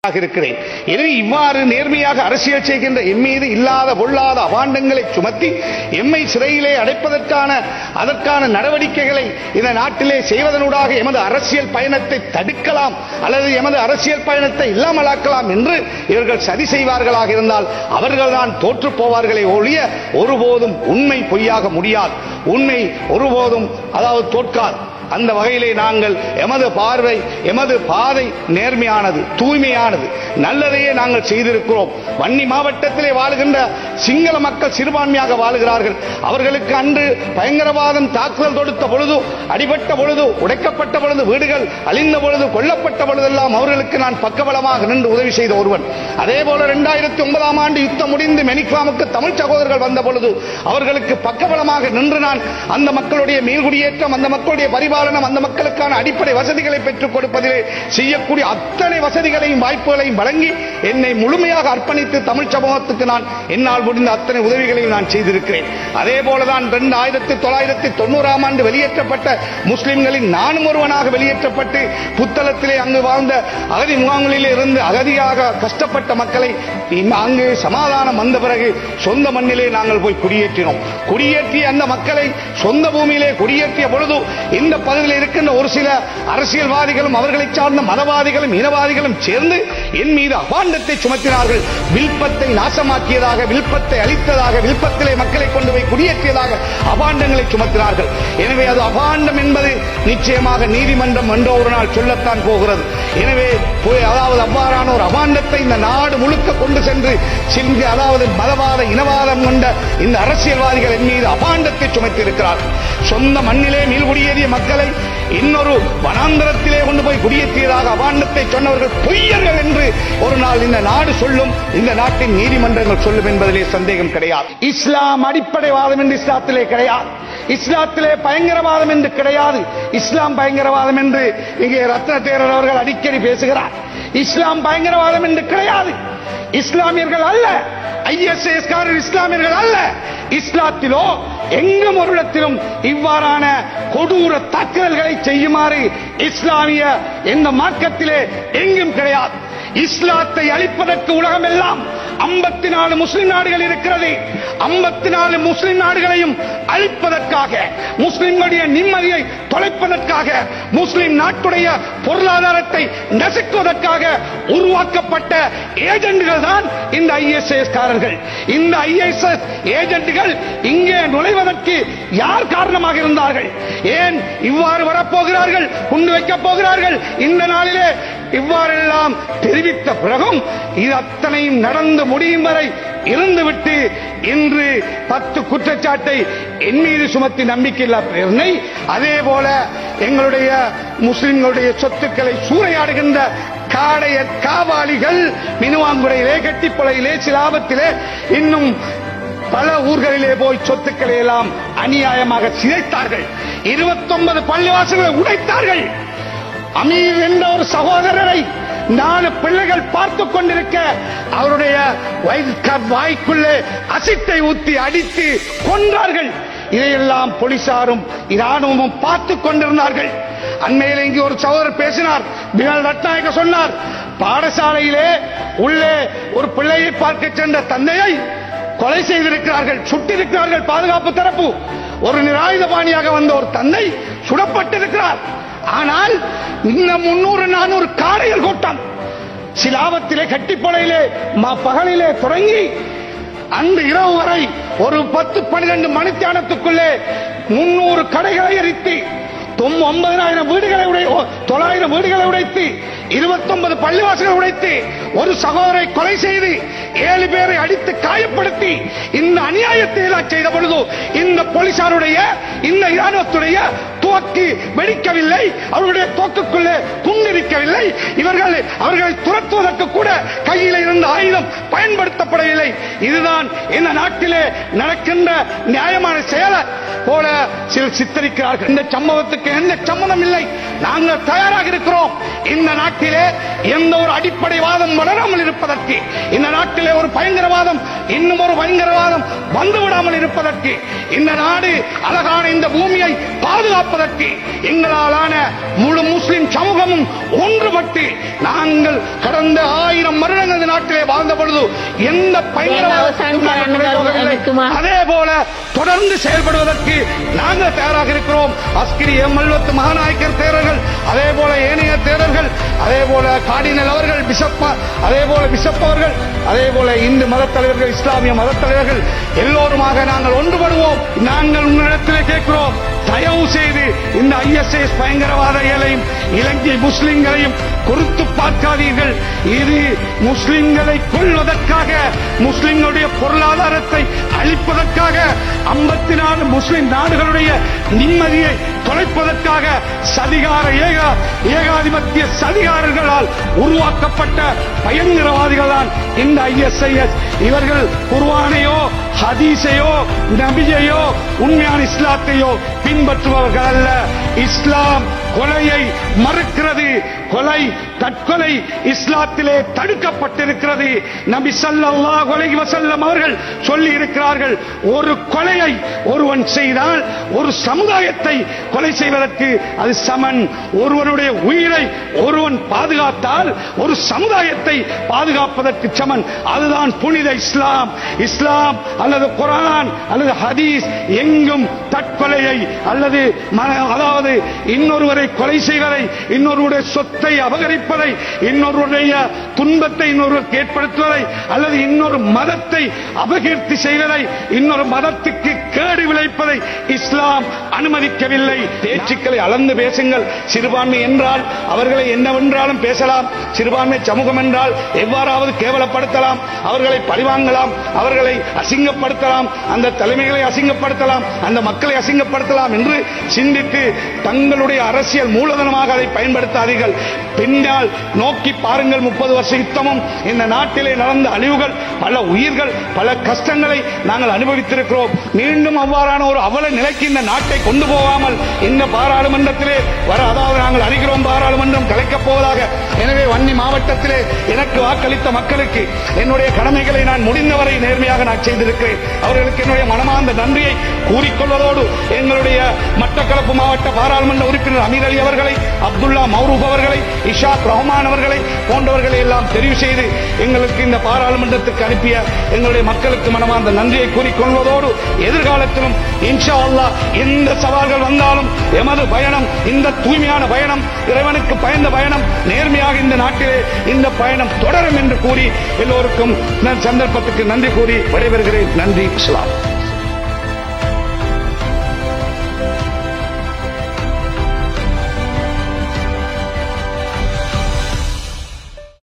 இருக்கிறேன். எனவே இவ்வாறு நேர்மையாக அரசியல் செய்கின்ற எம் மீது இல்லாத பொல்லாத அபாண்டங்களை சுமத்தி எம்மை சிறையிலே அடைப்பதற்கான அதற்கான நடவடிக்கைகளை இந்த நாட்டிலே செய்வதனூடாக எமது அரசியல் பயணத்தை தடுக்கலாம் அல்லது எமது அரசியல் பயணத்தை இல்லாமலாக்கலாம் என்று இவர்கள் சதி செய்வார்களாக இருந்தால் அவர்கள்தான் தோற்று போவார்களே ஒழிய ஒருபோதும் உண்மை பொய்யாக முடியாது. உண்மை ஒருபோதும் தோற்காது. அந்த வகையிலே நாங்கள் எமது பார்வை எமது பாதை நேர்மையானது, தூய்மையானது, நல்லதையே நாங்கள் செய்திருக்கிறோம். வன்னி மாவட்டத்திலே வாழுகின்ற சிங்கள மக்கள் சிறுபான்மையாக வாழுகிறார்கள். அவர்களுக்கு அன்று பயங்கரவாதம் தாக்குதல் தொடுத்த பொழுது, அடிபட்ட பொழுது, உடைக்கப்பட்ட பொழுது, வீடுகள் அழிந்த பொழுது, கொல்லப்பட்ட பொழுதெல்லாம் அவர்களுக்கு நான் பக்கபலமாக நின்று உதவி செய்த ஒருவன். அதே போல 2009ஆம் ஆண்டு யுத்தம் முடிந்து மெனிக்வாமுக்கு தமிழ் சகோதரர்கள் வந்த பொழுது அவர்களுக்கு பக்கபலமாக நின்று நான் அந்த மக்களுடைய மீள்குடியேற்றம், அந்த மக்களுடைய பரிபாலனம், அந்த மக்களுக்கான அடிப்படை வசதிகளை பெற்றுக் கொடுப்பதிலே செய்யக்கூடிய அத்தனை வசதிகளையும் வாய்ப்புகளையும் வழங்கி என்னை முழுமையாக அர்ப்பணித்து தமிழ் சமூகத்துக்கு நான் என்னால் முடிந்த அத்தனை உதவிகளையும் நான் செய்திருக்கிறேன். அதே போலதான் 1990ஆம் ஆண்டு வெளியேற்றப்பட்ட முஸ்லிம்களின் நானும் ஒருவனாக வெளியேற்றப்பட்டு புத்தளத்திலே அங்கு வாழ்ந்த அகதி முகாம்களிலே இருந்து அகதியாக கஷ்டப்பட்ட மக்களை அங்கு சமாதானம் வந்த பிறகு சொந்த மண்ணிலே நாங்கள் போய் குடியேற்றினோம். குடியேற்றிய அந்த மக்களை சொந்த பூமியிலே குடியேற்றிய பொழுது இந்த பகுதியில் இருக்கின்ற ஒரு சில அரசியல்வாதிகளும் அவர்களை சார்ந்த மதவாதிகளும் இனவாதிகளும் சேர்ந்து என் மீது அபாண்டத்தை சுமத்தினார்கள். வில்பத்தை நாசமாக்கியதாக, வில்பத்தை அழித்ததாக, வில்பத்திலே மக்களை கொண்டு போய் குடியேற்றியதாக அபாண்டங்களை சுமத்தினார்கள். எனவே அது அபாண்டம் என்பது நிச்சயமாக நீதிமன்றம் என்ற ஒரு நாள் சொல்லத்தான் போகிறது. எனவே அவ்வாறான ஒரு அபாண்டத்தை இந்த நாடு முழுக்க கொண்டு சென்று மதவாத இனவாதம் கொண்ட இந்த அரசியல்வாதிகள் என் மீது அபாண்டத்தை சுமத்தி இருக்கிறார்கள். சொந்த மண்ணிலே மீள்குடியேறிய மக்களை இன்னொரு வனாந்தரத்திலே கொண்டு போய் குடியேற்றியதாக அபாண்டத்தை சொன்னவர்கள் பொய்யர்கள் என்று ஒரு நாள் இந்த நாடு சொல்லும், இந்த நாட்டின் நீதிமன்றங்கள் சொல்லும் என்பதிலே சந்தேகம் கிடையாது. இஸ்லாம் அடிப்படைவாதம் என்று இஸ்லாத்திலே கிடையாது. இஸ்லாத்திலே பயங்கரவாதம் என்று கிடையாது. இஸ்லாம் பயங்கரவாதம் என்று இங்கே ரத்ன தேரர் அவர்கள் அடிக்கடி பேசுகிறார். இஸ்லாம் பயங்கரவாதம் என்று கிடையாது. இஸ்லாமியர்கள் அல்ல, ஐஎஸ்ஐஎஸ் காரர் இஸ்லாமியர்கள் அல்ல. இஸ்லாத்திலோ எங்கும் ஒரு இடத்திலும் இவ்வாறான கொடூர தாக்குதல்களை செய்யுமாறு இஸ்லாமிய எந்த மார்க்கத்திலே எங்கும் கிடையாது. இஸ்லாத்தை அழிப்பதற்கு உலகம் எல்லாம் 54 முஸ்லிம் நாடுகள் இருக்கிறது. 54 முஸ்லிம் நாடுகளையும் அழிப்பதற்காக, முஸ்லிம்களுடைய நிம்மதியை தொலைப்பதற்காக, முஸ்லிம் நாட்டுடைய பொருளாதாரத்தை நசுக்குவதற்காக உருவாக்கப்பட்ட ஏஜென்ட்கள் தான் இந்த ஐஎஸ்ஐஎஸ் காரர்கள். இந்த ஐஎஸ்ஐஎஸ் ஏஜென்ட்கள் இங்கே நுழைவதற்கு யார் காரணமாக இருந்தார்கள்? ஏன் இவ்வாறு வரப்போகிறார்கள், குண்டு வைக்கப் போகிறார்கள்? இந்த நாளிலே இவ்வாறெல்லாம் தெரிவித்த பிறகும் இது அத்தனையும் நடந்து முடியும் வரை இருந்துவிட்டு இன்று 10 குற்றச்சாட்டை என் மீது சுமத்தி நம்பிக்கையில்லா பிரேரணை, அதே போல எங்களுடைய முஸ்லிம்களுடைய சொத்துக்களை சூறையாடுகின்ற காடைய காவாளிகள் மினுவாங்குறையிலே, கட்டிப்பொலையிலே, சிலாபத்திலே, இன்னும் பல ஊர்களிலே போய் சொத்துக்களை எல்லாம் அநியாயமாக சிதைத்தார்கள். 29 பள்ளிவாசல்களை உடைத்தார்கள். அமீர் என்ற ஒரு சகோதரரை 4 பிள்ளைகள் பார்த்துக் கொண்டிருக்க அவருடைய வாய்க்குள்ளே அசிட்டை ஊத்தி அடித்து கொன்றார்கள். இதையெல்லாம் போலீசாரும் இராணுவமும் பார்த்துக் கொண்டிருந்தார்கள். அண்மையில் இங்கே ஒரு சகோதரர் பேசினார், பிமல் ரட்நாயக்க சொன்னார், பாடசாலையிலே உள்ளே ஒரு பிள்ளையை பார்க்க சென்ற தந்தையை கொலை செய்திருக்கிறார்கள், சுட்டிருக்கிறார்கள் பாதுகாப்பு தரப்பு. ஒரு நிராயுதபாணியாக வந்த ஒரு தந்தை சுடப்பட்டிருக்கிறார். ஆனால் இன்னும் 300-400 காடைகள் கூட்டம் சிலாபத்திலே, கட்டிப்பொலையிலே பகலிலே தொடங்கி அந்த இரவு வரை ஒரு 10-12 மணித்தியானத்துக்குள்ளே 300 கடைகளை எரித்து 9,000 வீடுகளை 900 வீடுகளை உடைத்து 29 பள்ளிவாசல்களை உடைத்து ஒரு சகோதரை கொலை செய்து 7 பேரை அடித்து காயப்படுத்தி இந்த அநியாயத்தை எல்லாம் செய்த பொழுது இந்த போலீசாருடைய, இந்த இராணுவத்துடைய துவக்கு வெடிக்கவில்லை, அவர்களுடைய தோக்குக்குள்ளே குண்டிருக்கவில்லை, அவர்களை துரத்துவதற்கு கூட கையில் இருந்த ஆயுதம் பயன்படுத்தப்படவில்லை. இதுதான் இந்த நாட்டிலே நடக்கின்ற நியாயமான செயல போல சிலர் சித்தரிக்கிறார்கள். இந்த சம்பவத்துக்கு எந்த சம்பந்தம் இல்லை. நாங்கள் தயாராக இருக்கிறோம். இந்த நாட்டிலே எந்த ஒரு அடிப்படைவாதம் வளராமல் இருப்பதற்கு, இந்த நாட்டிலே ஒரு பயங்கரவாதம், இன்னும் ஒரு பயங்கரவாதம் வந்துவிடாமல் இருப்பதற்கு, இந்த நாடு அழகான இந்த பூமியை பாதுகாப்பதற்கு எங்களாலான முழு முஸ்லிம் சமூகமும் ஒன்றுபட்டு நாங்கள் கடந்த நாட்டிலே வாழ்ந்த பொழுது எந்த பயங்கரவாதம் அதே போல தொடர்ந்து செயல்படுவதற்கு நாங்கள் தயாராக இருக்கிறோம். அஸ்கிரி எம்எல்வத்து மகாநாயக்கர் தேரர்கள், அதே போல ஏனைய தேரர்கள், அதே போல கார்டினல் அவர்கள், பிஷப், அதே போல பிஷப் அவர்கள், அதே போல இந்து மத தலைவர்கள், இஸ்லாமிய மத தலைவர்கள் எல்லோருமாக நாங்கள் ஒன்றுபடுவோம். நாங்கள் உங்களிடத்திலே கேட்கிறோம், தயவு செய்து இந்த ISIS பயங்கரவாதிகளையும் இலங்கை முஸ்லிம்களையும் குறித்து பார்க்காதீர்கள். இது முஸ்லிம்களை கொள்வதற்காக, முஸ்லிம்களுடைய பொருளாதாரத்தை அழிப்பதற்காக, 54 முஸ்லிம் நாடுகளுடைய நிம்மதியை தொலைப்பதற்காக சதிகார ஏகாதிபத்திய சதிகாரர்களால் உருவாக்கப்பட்ட பயங்கரவாதிகள் தான் இந்த ISIS. இவர்கள் குர்ஆனையோ ஹதீஸையோ நபியையோ உண்மையான இஸ்லாத்தையோ பின்பற்றுபவர்கள் அல்ல. இஸ்லாம் கொலையை மறுக்கிறது. கொலை, தற்கொலை இஸ்லாத்திலே தடுக்கப்பட்டிருக்கிறது. நபி ஸல்லல்லாஹு அலைஹி வஸல்லம் அவர்கள் சொல்லி இருக்கிறார்கள், ஒரு கொலையை ஒருவன் செய்தால் ஒரு சமுதாயத்தை கொலை செய்வதற்கு அது சமன். ஒருவனுடைய உயிரை ஒருவன் பாதுகாத்தால் ஒரு சமுதாயத்தை பாதுகாப்பதற்கு சமன். அதுதான் புனித இஸ்லாம். இஸ்லாம் அல்லது குர்ஆன் அல்லது ஹதீஸ் எங்கும் தற்கொலையை அல்லது அதாவது இன்னொருவரை கொலை செய்வதை, இன்னொருவருடைய சொத்தை அபகரிப்பதை, இன்னொருடைய துன்பத்தை இன்னொருவருக்கு ஏற்படுத்துவதை அல்லது இன்னொரு மதத்தை அபகீர்த்தி செய்வதை, இன்னொரு மதத்துக்கு கேடு விளைப்பதை இஸ்லாம் அனுமதிக்கவில்லை. பேச்சுக்களை அளந்து பேசுங்கள். சிறுபான்மை என்றால் அவர்களை என்னவென்றாலும் பேசலாம். சிறுபான்மை சமூகம் என்றால் எவ்வாறாவது கேவலப்படுத்தலாம், அவர்களை பழிவாங்கலாம், அவர்களை அசிங்கப்படுத்தலாம், அந்த தலைமைகளை அசிங்கப்படுத்தலாம், அந்த மக்களை அசிங்கப்படுத்தலாம் என்று சிந்தித்து தங்களுடைய அரசியல் மூலதனமாக அதை பயன்படுத்தாதீர்கள். பின்னால் நோக்கி பாருங்கள். 30 வருஷ யுத்தமும் இந்த நாட்டிலே நடந்த அழிவுகள், பல உயிர்கள், பல கஷ்டங்களை நாங்கள் அனுபவித்திருக்கிறோம். மீண்டும் அவ்வாறான ஒரு அவல நிலைக்கு இந்த நாட்டை கொண்டு போகாமல் இந்த பாராளுமன்றத்திலே அதாவது நாங்கள் அறிகிறோம், பாராளுமன்றம் கலைக்கப் போவதாக. எனவே வன்னி மாவட்டத்திலே எனக்கு வாக்களித்த மக்களுக்கு என்னுடைய கடமைகளை நான் முடிந்தவரை நேர்மையாக நான் செய்திருக்கிறேன். அவர்களுக்கு என்னுடைய மனமார்ந்த நன்றியை கூறிக்கொள்வதோடு எங்களுடைய மட்டக்களப்பு மாவட்ட பாராளுமன்ற உறுப்பினர் அமீர் அலி அவர்களை, அப்துல்லா மௌரூப் அவர்களை, இஷாக் ரஹ்மான் அவர்களை போன்றவர்களை எல்லாம் தெரிவு செய்து எங்களுக்கு இந்த பாராளுமன்றத்துக்கு அனுப்பிய எங்களுடைய மக்களுக்கு மனமார்ந்த நன்றியை கூறிக்கொள்வதோடு எதிர்காலத்திலும் இன்ஷா அல்லாஹ் எந்த சவால்கள் வந்தாலும் எமது பயணம் இந்த தூய்மையான பயணம், இறைவனுக்கு பயந்த பயணம், நேர்மையாக இந்த நாட்டிலே இந்த பயணம் தொடரும் என்று கூறி எல்லோருக்கும் சந்தர்ப்பத்துக்கு நன்றி கூறி விடைபெறுகிறேன். நன்றி. இஸ்லாம்.